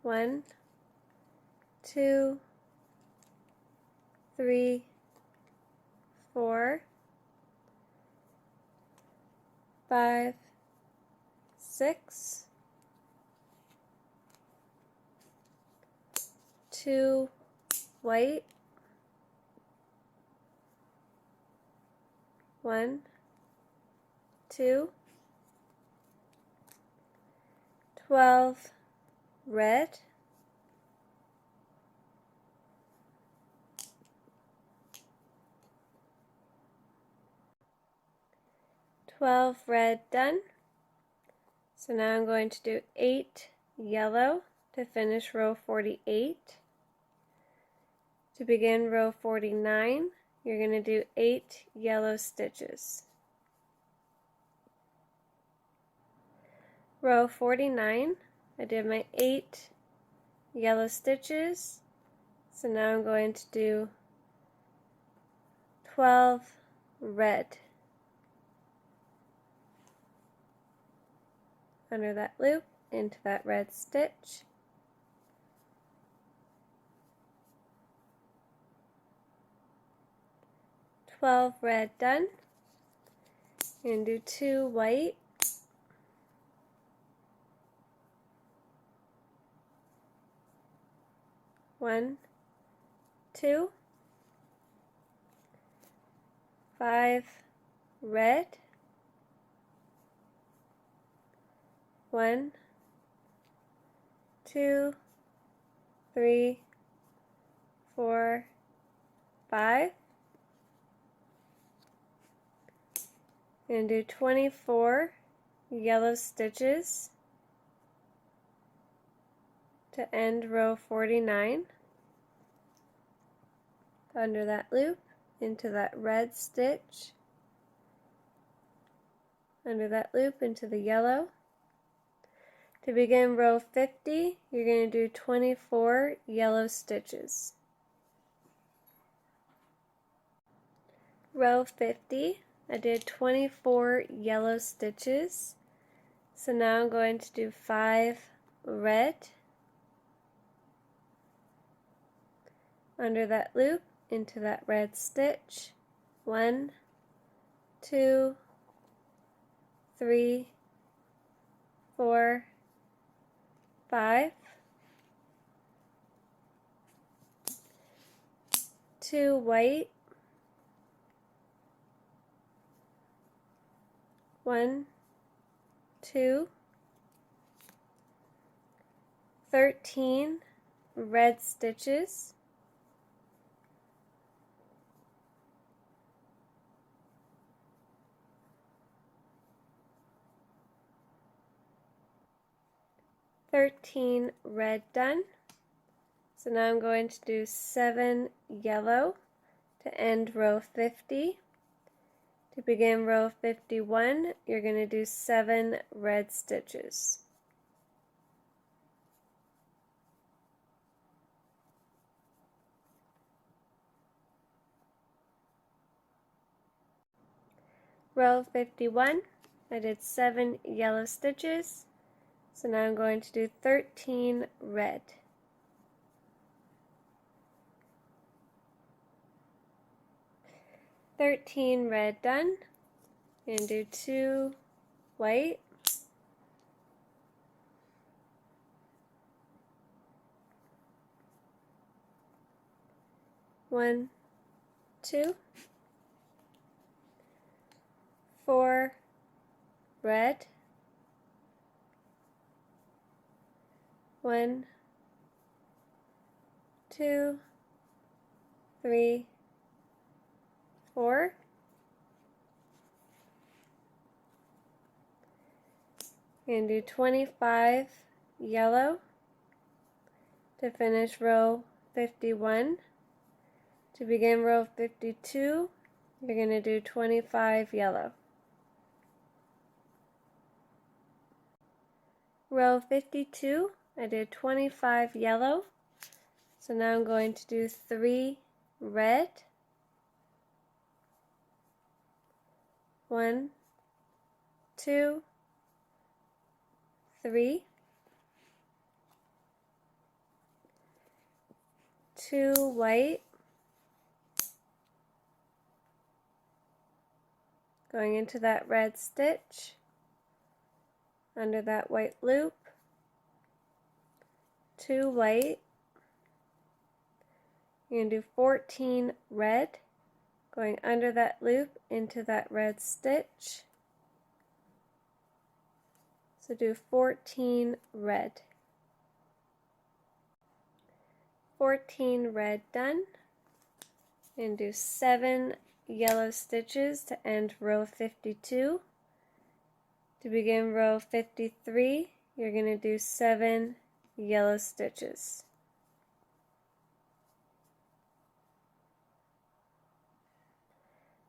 1, 2, 3, 4, 5, 6, 2 white, 1, 2, 12 red, 12 red done. So now I'm going to do 8 yellow to finish row 48. To begin row 49, you're going to do 8 yellow stitches. Row 49, I did my 8 yellow stitches, so now I'm going to do 12 red. Under that loop, into that red stitch. $12 red done. And do 2 white, 1, 2, 5 red, 1, 2, 3, 4, 5. I'm going to do 24 yellow stitches to end row 49. Under that loop, into that red stitch, under that loop into the yellow. To begin row 50, you're going to do 24 yellow stitches. Row 50, I did 24 yellow stitches. So now I'm going to do 5 red. Under that loop, into that red stitch. 1, 2, 3, 4, 5. 2 white. 1, 2, 13 red stitches. 13 red done. So now I'm going to do 7 yellow to end row 50. To begin row 51, you're going to do 7 red stitches. Row 51, I did 7 yellow stitches. So now I'm going to do 13 red. Red done. And do 2 white. 1, 2, 4 red. 1, 2, 3, 4. And do 25 yellow to finish row 51. To begin row 52, you're going to do 25 yellow. Row 52, I did 25 yellow. So now I'm going to do 3 red. 1, 2, 3. 2 white. Going into that red stitch. Under that white loop. 2 white. You're going to do 14 red. Going under that loop into that red stitch. So do 14 red. 14 red done. And do 7 yellow stitches to end row 52. To begin row 53, you're going to do 7 yellow stitches.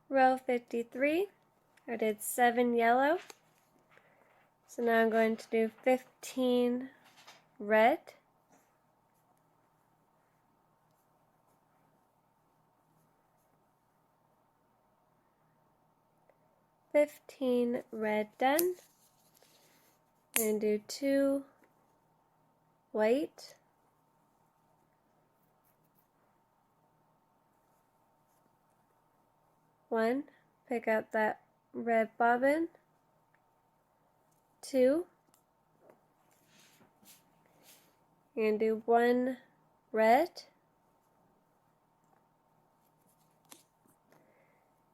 Row 53, I did 7 yellow. So now I'm going to do 15 red. 15 red done. And do 2 white. 1, pick up that red bobbin. 2, and do 1 red.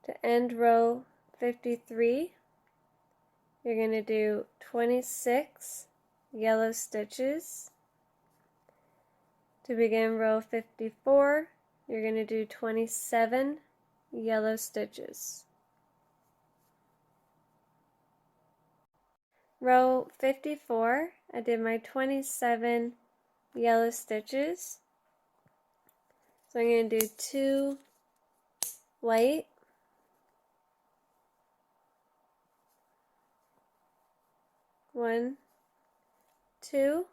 To end row 53, you're going to do 26 yellow stitches. To begin row 54, you're going to do 27 yellow stitches. Row 54, I did my 27 yellow stitches. So I'm going to do 2 white, 1, 2,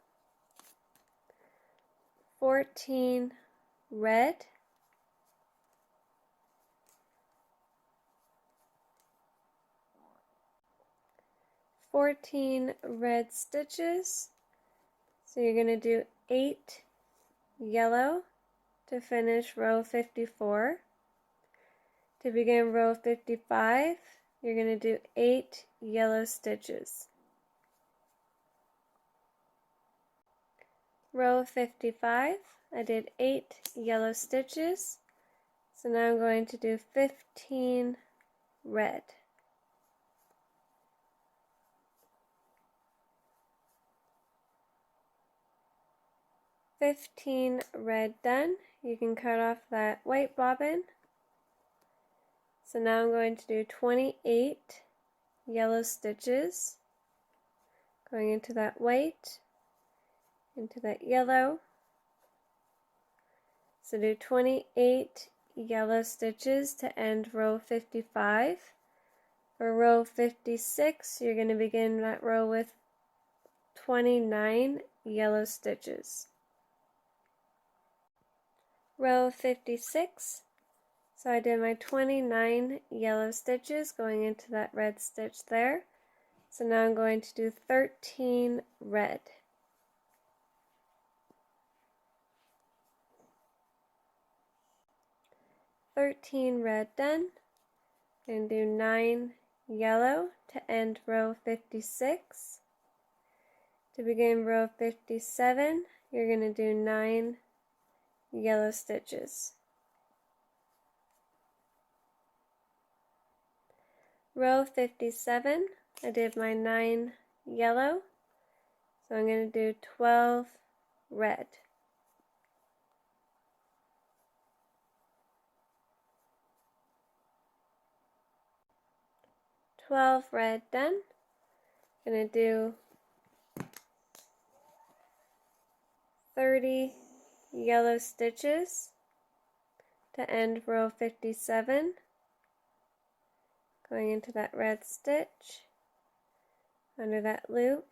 14 red, 14 red stitches. So you're going to do 8 yellow to finish row 54. To begin row 55, you're going to do 8 yellow stitches. Row 55, I did 8 yellow stitches. So now I'm going to do 15 red. 15 red done. You can cut off that white bobbin. So now I'm going to do 28 yellow stitches, going into that white, into that yellow. So do 28 yellow stitches to end row 55. For row 56, you're going to begin that row with 29 yellow stitches. Row 56, so I did my 29 yellow stitches going into that red stitch there. So now I'm going to do 13 red. 13 red done, and do 9 yellow to end row 56. To begin row 57, you're going to do 9 yellow stitches. Row 57, I did my 9 yellow, so I'm going to do 12 red. 12 red done. I'm going to do 30 yellow stitches to end row 57, going into that red stitch under that loop.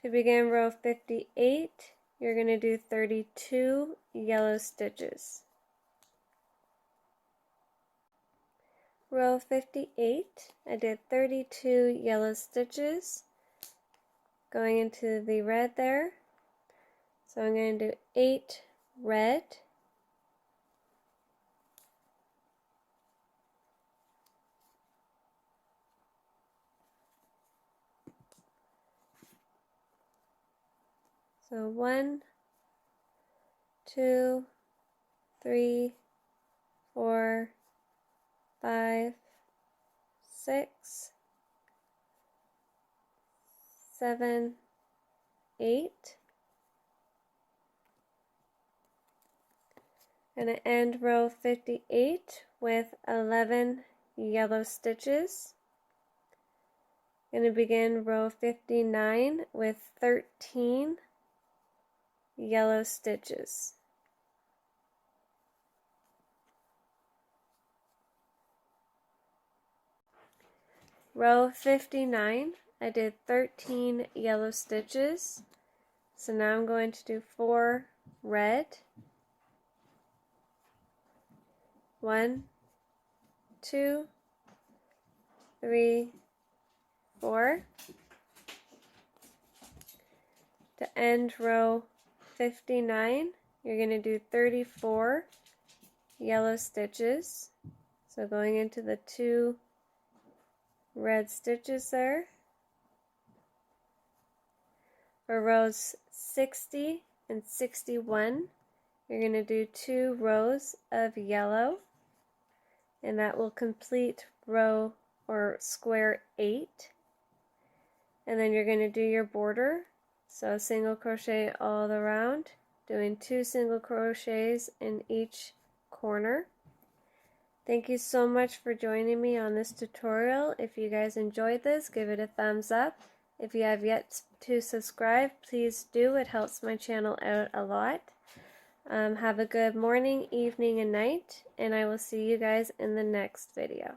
To begin row 58, you're going to do 32 yellow stitches. Row 58, I did 32 yellow stitches going into the red there. So I'm going to do 8 red, so 1, 2, 3, 4, 5, 6, 7, 8. I'm going to end row 58 with 11 yellow stitches. I'm going to begin row 59 with 13 yellow stitches. Row 59, I did 13 yellow stitches. So now I'm going to do 4 red. 1, 2, 3, 4. To end row 59, you're going to do 34 yellow stitches. So going into the 2 red stitches there. For rows 60 and 61, you're going to do 2 rows of yellow. and that will complete row or square 8. And then you're going to do your border, so single crochet all around, doing 2 single crochets in each corner. Thank you so much for joining me on this tutorial. If you guys enjoyed this, give it a thumbs up. If you have yet to subscribe, please do. It helps my channel out a lot. Have a good morning, evening, and night, and I will see you guys in the next video.